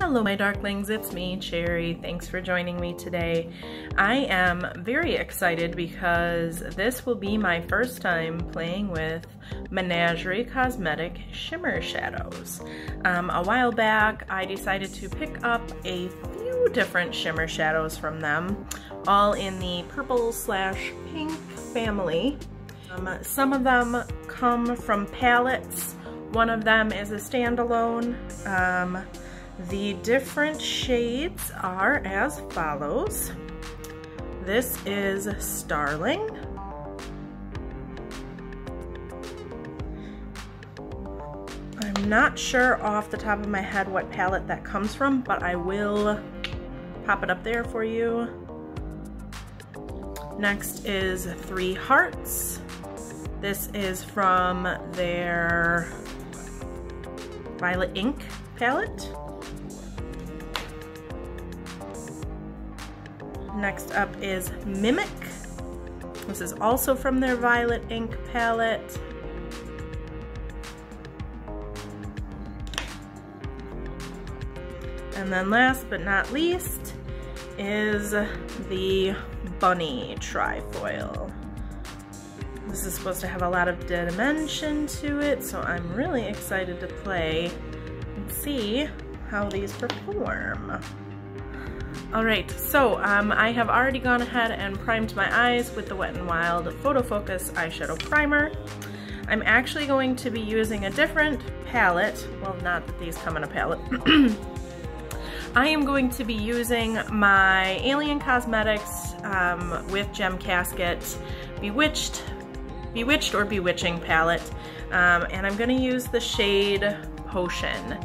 Hello my darklings, it's me, Cherry. Thanks for joining me today. I am very excited because this will be my first time playing with Menagerie Cosmetic Shimmer Shadows. A while back I decided to pick up a few different shimmer shadows from them, all in the purple/pink family. Some of them come from palettes, one of them is a standalone. The different shades are as follows. This is Starling. I'm not sure off the top of my head what palette that comes from, but I will pop it up there for you. Next is Three Hearts. This is from their Violet Ink palette. Next up is Mimic. This is also from their Violet Ink palette. And then last but not least is the Bunny Trifoil. This is supposed to have a lot of dimension to it, so I'm really excited to play and see how these perform. Alright, so I have already gone ahead and primed my eyes with the Wet n Wild Photo Focus Eyeshadow Primer. I'm actually going to be using a different palette, well, not that these come in a palette. I am going to be using my Alien Cosmetics with Gem Casket Bewitched or Bewitching palette, and I'm going to use the shade Potion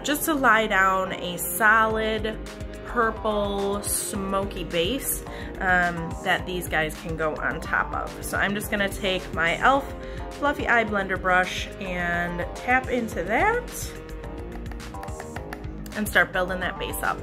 just to lie down a solid purple smoky base that these guys can go on top of. So I'm just going to take my e.l.f. Fluffy Eye Blender brush and tap into that and start building that base up.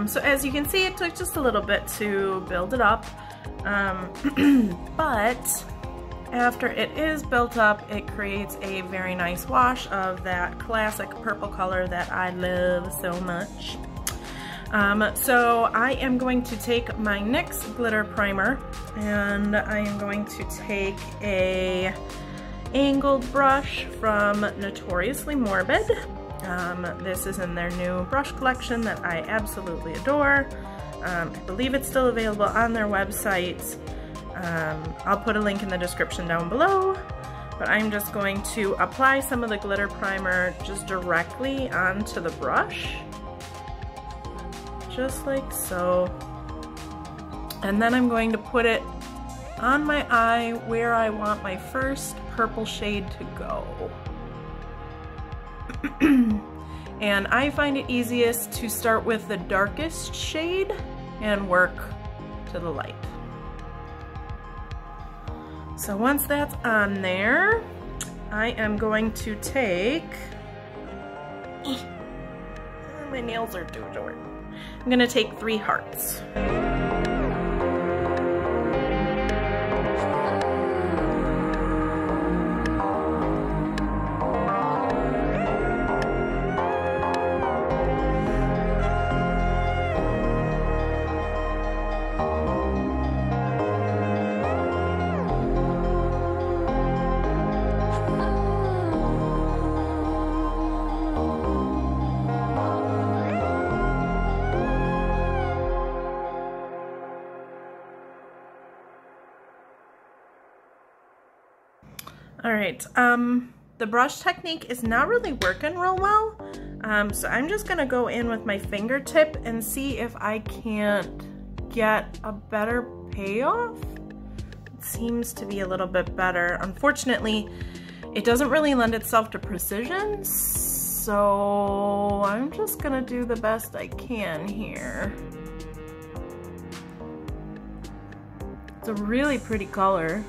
So as you can see, it took just a little bit to build it up, but after it is built up, it creates a very nice wash of that classic purple color that I love so much. So I am going to take my NYX Glitter Primer, and I am going to take a angled brush from Notoriously Morbid. This is in their new brush collection that I absolutely adore. I believe it's still available on their website. I'll put a link in the description down below, but I'm just going to apply some of the glitter primer just directly onto the brush, just like so. And then I'm going to put it on my eye where I want my first purple shade to go. And I find it easiest to start with the darkest shade and work to the light. So once that's on there, I am going to take, my nails are too short. I'm gonna take Three Hearts. Alright, the brush technique is not really working real well, so I'm just going to go in with my fingertip and see if I can't get a better payoff. It seems to be a little bit better. Unfortunately, it doesn't really lend itself to precision, so I'm just gonna do the best I can here. It's a really pretty color.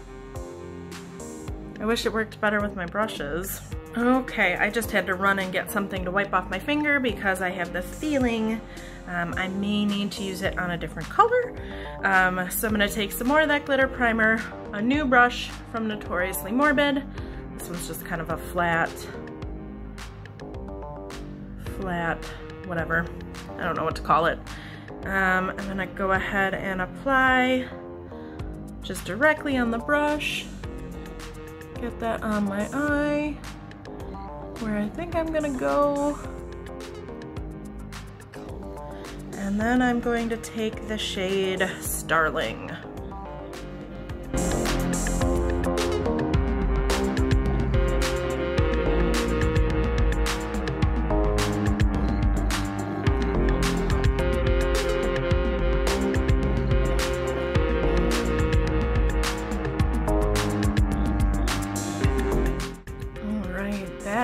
I wish it worked better with my brushes. Okay, I just had to run and get something to wipe off my finger because I have this feeling I may need to use it on a different color. So I'm gonna take some more of that glitter primer, a new brush from Notoriously Morbid. This one's just kind of a flat, whatever. I don't know what to call it. I'm gonna go ahead and apply just directly on the brush. Get that on my eye, where I think I'm gonna go. And then I'm going to take the shade Starling.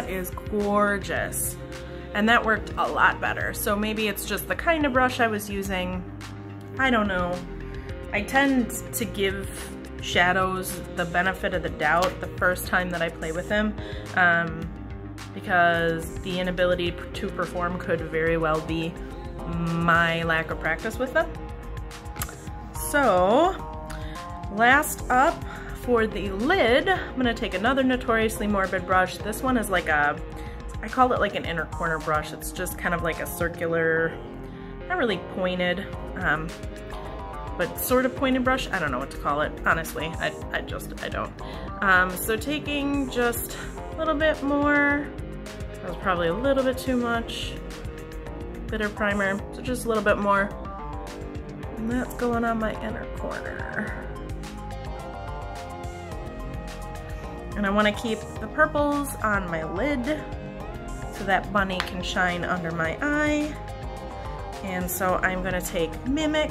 Is gorgeous, and that worked a lot better. So maybe it's just the kind of brush I was using. I don't know. I tend to give shadows the benefit of the doubt the first time that I play with them, because the inability to perform could very well be my lack of practice with them. So last up, for the lid, I'm gonna take another Notoriously Morbid brush. This one is like I call it like an inner corner brush. It's just kind of like a circular, not really pointed, but sort of pointed brush. I don't know what to call it, honestly. I don't. So taking just a little bit more, that was probably a little bit too much, glitter primer, so just a little bit more. And that's going on my inner corner. And I want to keep the purples on my lid so that bunny can shine under my eye. And so I'm going to take Mimic.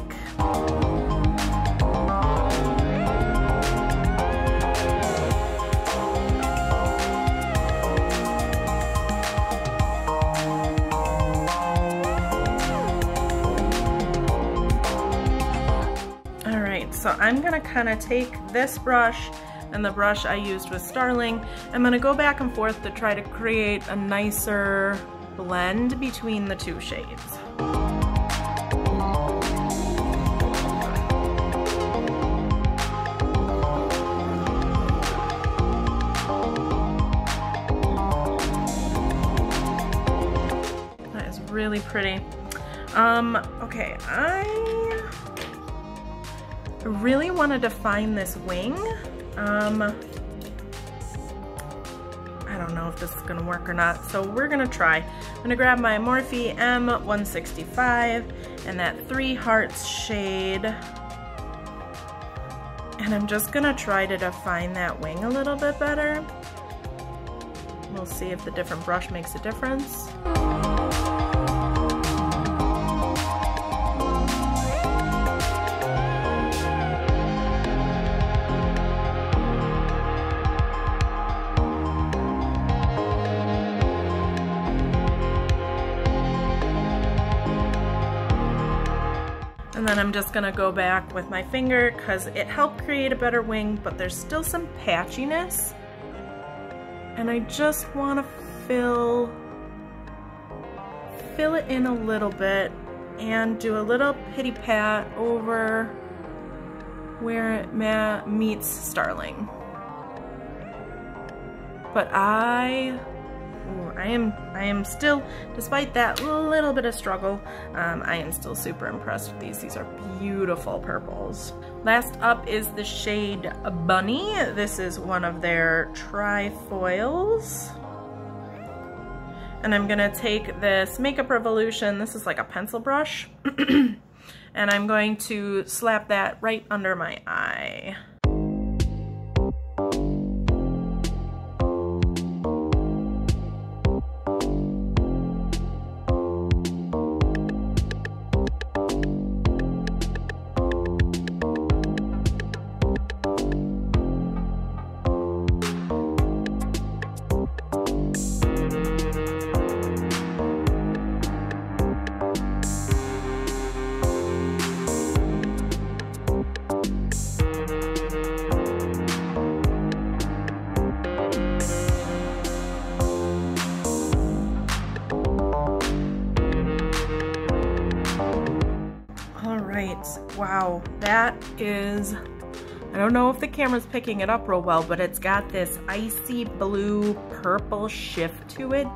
Alright, so I'm going to kind of take this brush and the brush I used with Starling. I'm gonna go back and forth to try to create a nicer blend between the two shades. That is really pretty. Okay, I really want to define this wing. I don't know if this is gonna work or not, so we're gonna try. I'm gonna grab my Morphe M165 and that 3 Hearts shade, and I'm just gonna try to define that wing a little bit better. We'll see if the different brush makes a difference. And then I'm just gonna go back with my finger because it helped create a better wing, but there's still some patchiness. And I just wanna fill it in a little bit and do a little pity pat over where it meets Starling. But I am still, despite that little bit of struggle, I am still super impressed with these. These are beautiful purples. Last up is the shade Bunny. This is one of their trifoils. And I'm gonna take this Makeup Revolution, this is like a pencil brush, and I'm going to slap that right under my eye. right, wow, that is, I don't know if the camera's picking it up real well, but it's got this icy blue purple shift to it.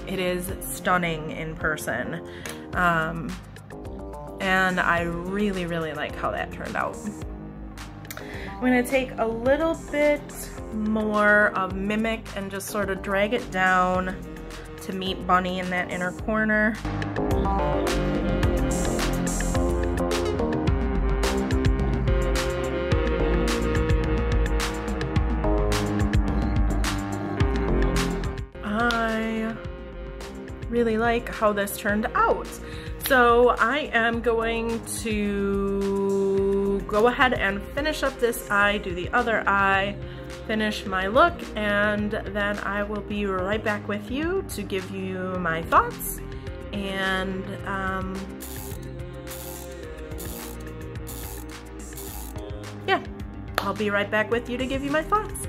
It is stunning in person. And I really, really like how that turned out. I'm gonna take a little bit more of Mimic and just sort of drag it down to meet Bunny in that inner corner. I really like how this turned out. So I am going to go ahead and finish up this eye, do the other eye, finish my look, and then I will be right back with you to give you my thoughts. And yeah, I'll be right back with you to give you my thoughts.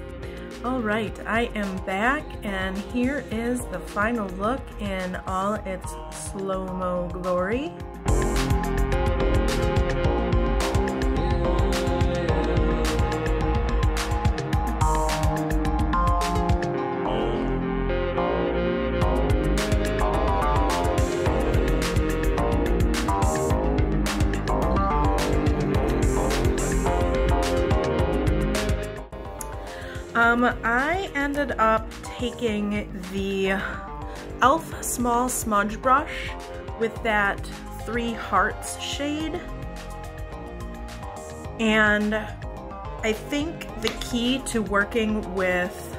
All right, I am back, and here is the final look in all its slow-mo glory. I ended up taking the e.l.f. small smudge brush with that 3 Hearts shade, and I think the key to working with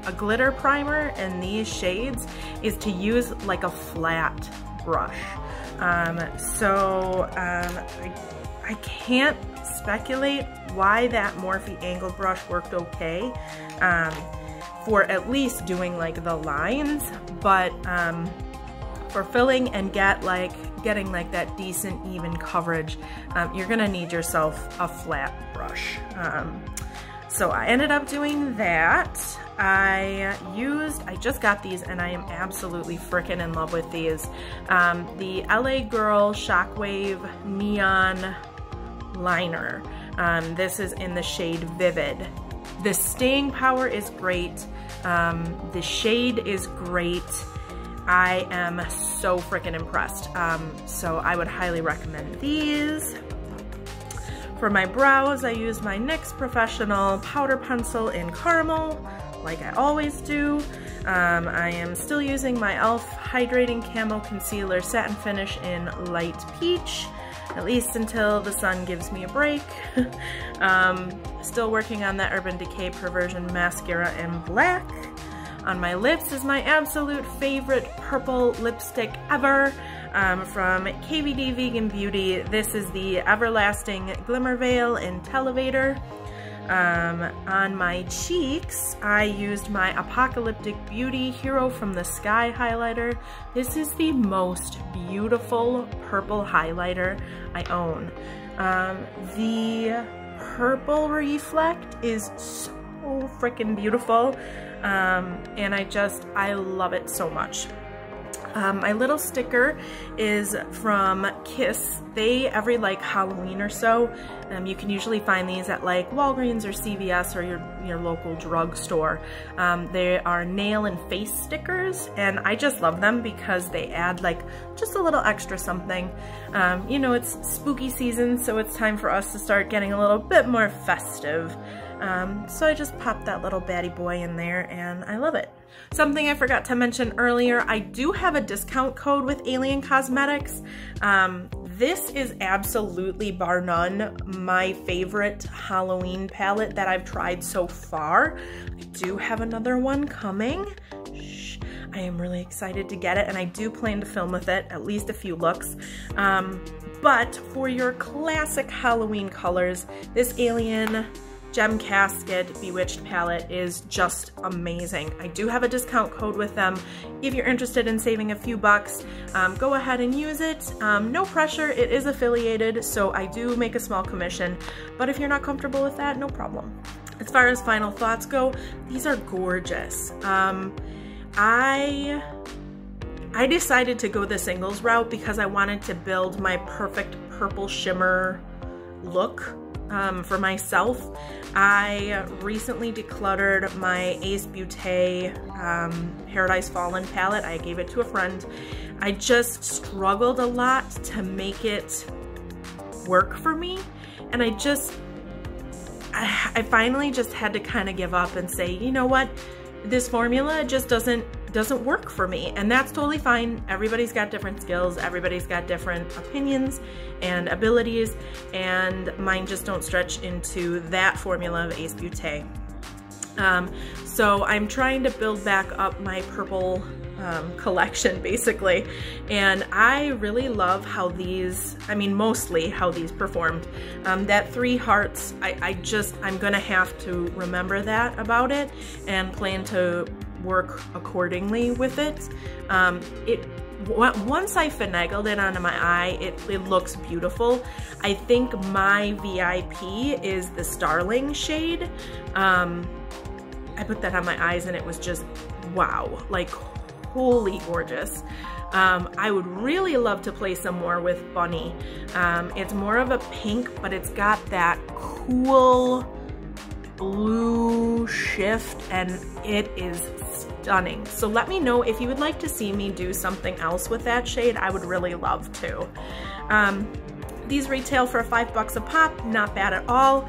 a glitter primer in these shades is to use like a flat brush. I can't speculate why that Morphe angled brush worked okay for at least doing like the lines, but for filling and getting like that decent even coverage, you're gonna need yourself a flat brush. So I ended up doing that. I just got these and I am absolutely freaking in love with these. The LA Girl Shockwave Neon Liner. This is in the shade Vivid. The staying power is great. The shade is great. I am so freaking impressed. So I would highly recommend these. For my brows, I use my NYX Professional Powder Pencil in Caramel, like I always do. I am still using my e.l.f. Hydrating Camo Concealer Satin Finish in Light Peach, at least until the sun gives me a break. Still working on that Urban Decay Perversion Mascara in Black. On my lips is my absolute favorite purple lipstick ever from KVD Vegan Beauty. This is the Everlasting Glimmer Veil in Televator. On my cheeks, I used my Apocalyptic Beauty Hero from the Sky highlighter. This is the most beautiful purple highlighter I own. The purple reflect is so freaking beautiful, and I love it so much. My little sticker is from Kiss. They, every like Halloween or so, you can usually find these at like Walgreens or CVS or your local drugstore. They are nail and face stickers, and I just love them because they add like just a little extra something. You know, it's spooky season, so it's time for us to start getting a little bit more festive. So I just popped that little baddie boy in there, and I love it. Something I forgot to mention earlier, I do have a discount code with Alien Cosmetics. This is absolutely, bar none, my favorite Halloween palette that I've tried so far. I do have another one coming. Shh. I am really excited to get it, and I do plan to film with it, at least a few looks. But for your classic Halloween colors, this Alien Gem Casket Bewitched palette is just amazing. I do have a discount code with them. If you're interested in saving a few bucks, go ahead and use it. No pressure, it is affiliated, so I do make a small commission, but if you're not comfortable with that, no problem. As far as final thoughts go, these are gorgeous. I decided to go the singles route because I wanted to build my perfect purple shimmer look for myself. I recently decluttered my Ace Beauté Paradise Fallen palette. I gave it to a friend. I just struggled a lot to make it work for me, and I finally just had to kind of give up and say, you know what, this formula just doesn't work for me, and that's totally fine. Everybody's got different skills, everybody's got different opinions and abilities, and mine just don't stretch into that formula of Ace Beauté. So I'm trying to build back up my purple collection basically, and I really love how these, I mean mostly how these performed. That 3 hearts, I'm gonna have to remember that about it and plan to work accordingly with it. Once I finagled it onto my eye, it looks beautiful. I think my VIP is the Starling shade. I put that on my eyes and it was just wow, like holy gorgeous. I would really love to play some more with Bunny. It's more of a pink, but it's got that cool blue shift and it is stunning. So let me know if you would like to see me do something else with that shade. I would really love to. These retail for $5 a pop, not bad at all.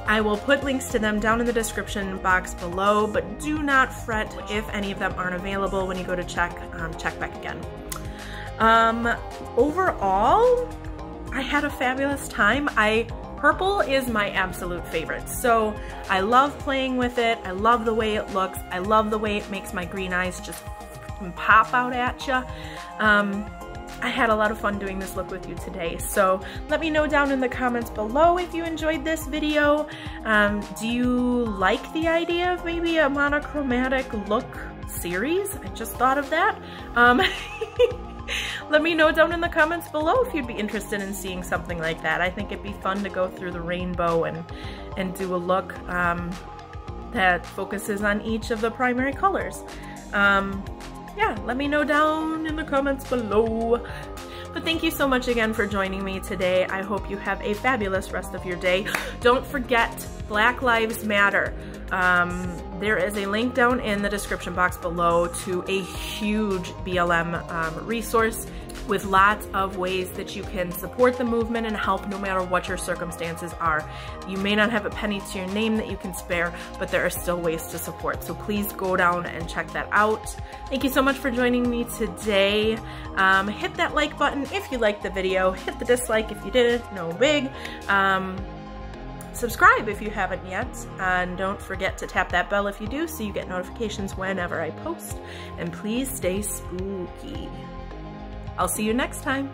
I will put links to them down in the description box below, but do not fret if any of them aren't available when you go to check back again. Overall, I had a fabulous time. Purple is my absolute favorite, so I love playing with it. I love the way it looks. I love the way it makes my green eyes just pop out at you. I had a lot of fun doing this look with you today, so let me know down in the comments below if you enjoyed this video. Do you like the idea of maybe a monochromatic look series? I just thought of that. Let me know down in the comments below if you'd be interested in seeing something like that. I think it'd be fun to go through the rainbow and do a look that focuses on each of the primary colors. Yeah, let me know down in the comments below. But thank you so much again for joining me today. I hope you have a fabulous rest of your day. Don't forget, Black Lives Matter. There is a link down in the description box below to a huge BLM resource with lots of ways that you can support the movement and help no matter what your circumstances are. You may not have a penny to your name that you can spare, but there are still ways to support. So please go down and check that out. Thank you so much for joining me today. Hit that like button if you liked the video. Hit the dislike if you didn't, no big. Subscribe if you haven't yet, and don't forget to tap that bell if you do so you get notifications whenever I post. And please stay spooky. I'll see you next time.